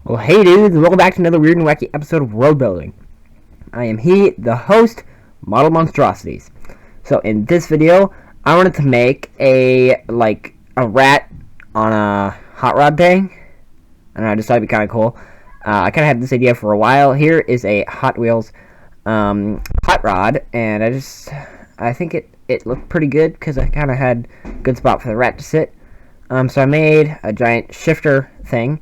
Well, hey dudes, welcome back to another weird and wacky episode of World Building. I am the host, Model Monstrosities. So in this video, I wanted to make a rat on a hot rod thing. And I decided it'd be kind of cool. I kind of had this idea for a while. Here is a Hot Wheels hot rod, and I think it looked pretty good because I kind of had a good spot for the rat to sit. So I made a giant shifter thing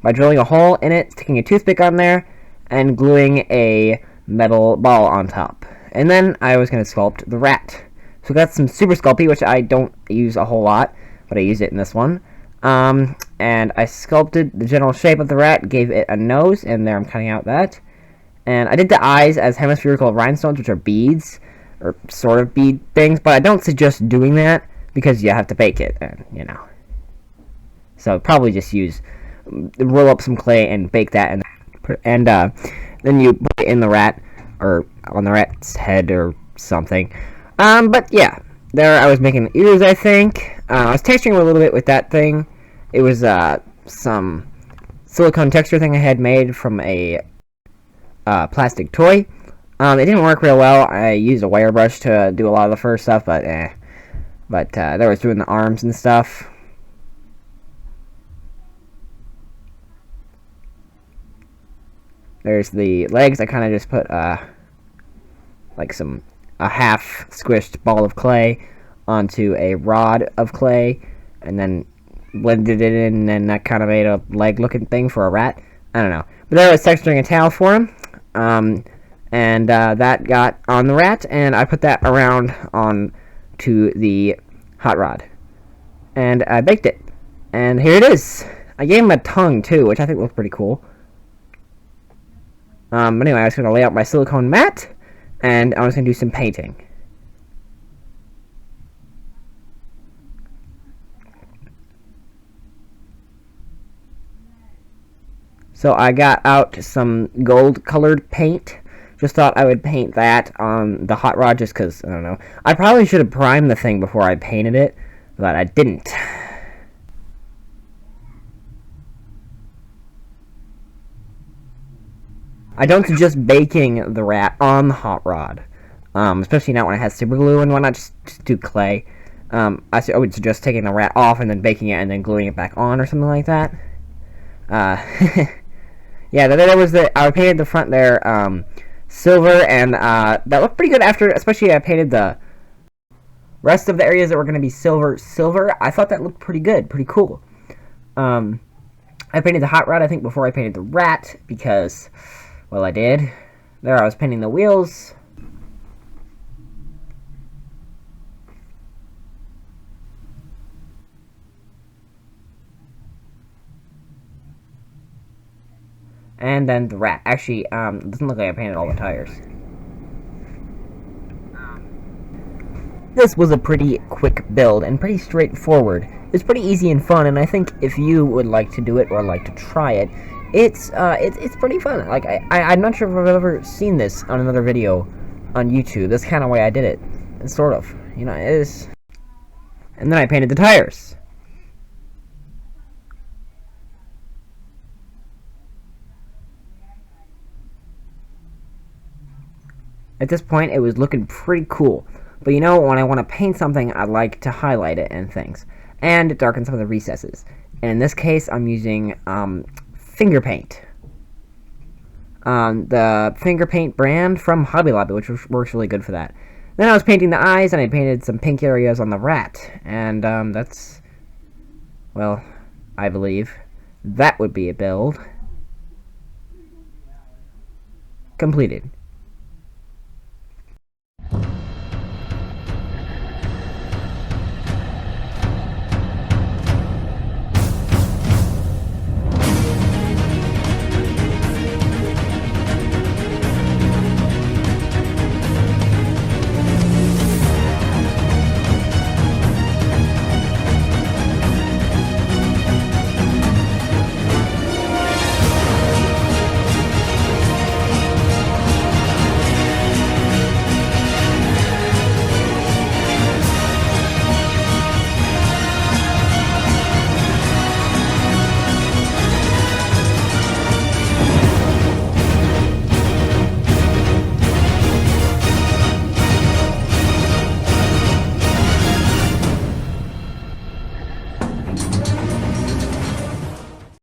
by drilling a hole in it, sticking a toothpick on there, and gluing a metal ball on top. And then I was going to sculpt the rat. So I got some Super Sculpey, which I don't use a whole lot, but I use it in this one. And I sculpted the general shape of the rat, gave it a nose, and there I'm cutting out that. And I did the eyes as hemispherical rhinestones, which are beads, or sort of bead things, but I don't suggest doing that, because you have to bake it, and, you know. So probably just roll up some clay and bake that, and then you put it in the rat, or on the rat's head or something. But yeah, there I was making the ears, I think. I was texturing a little bit with that thing. It was some silicone texture thing I had made from a plastic toy. It didn't work real well. I used a wire brush to do a lot of the first stuff, but there I was doing the arms and stuff. There's the legs. I kind of just put a half squished ball of clay onto a rod of clay, and then blended it in, and that kind of made a leg looking thing for a rat. I don't know. But there I was texturing a tail for him, and that got on the rat, and I put that around onto the hot rod, and I baked it. And here it is. I gave him a tongue too, which I think looks pretty cool. Anyway, I was going to lay out my silicone mat, and I was going to do some painting. So I got out some gold-colored paint. Just thought I would paint that on the hot rod just because, I don't know. I probably should have primed the thing before I painted it, but I didn't. I don't suggest baking the rat on the hot rod, especially not when it has super glue and whatnot. Just do clay. I would suggest taking the rat off and then baking it and then gluing it back on or something like that. Yeah, there was I painted the front there silver, and that looked pretty good after, especially I painted the rest of the areas that were going to be silver. I thought that looked pretty good, pretty cool. I painted the hot rod, I think, before I painted the rat, because, well, I did. There I was painting the wheels. And then the rat. Actually, it doesn't look like I painted all the tires. This was a pretty quick build and pretty straightforward. It's pretty easy and fun, and I think if you would like to do it or like to try it, it's pretty fun. Like, I'm not sure if I've ever seen this on another video on YouTube. That's kind of why I did it. It's sort of, you know, it is. And then I painted the tires. At this point, it was looking pretty cool. But you know, when I want to paint something, I like to highlight it and things. And darken some of the recesses. And in this case, I'm using finger paint. The finger paint brand from Hobby Lobby, which works really good for that. Then I was painting the eyes, and I painted some pink areas on the rat. And that's, well, I believe that would be a build completed.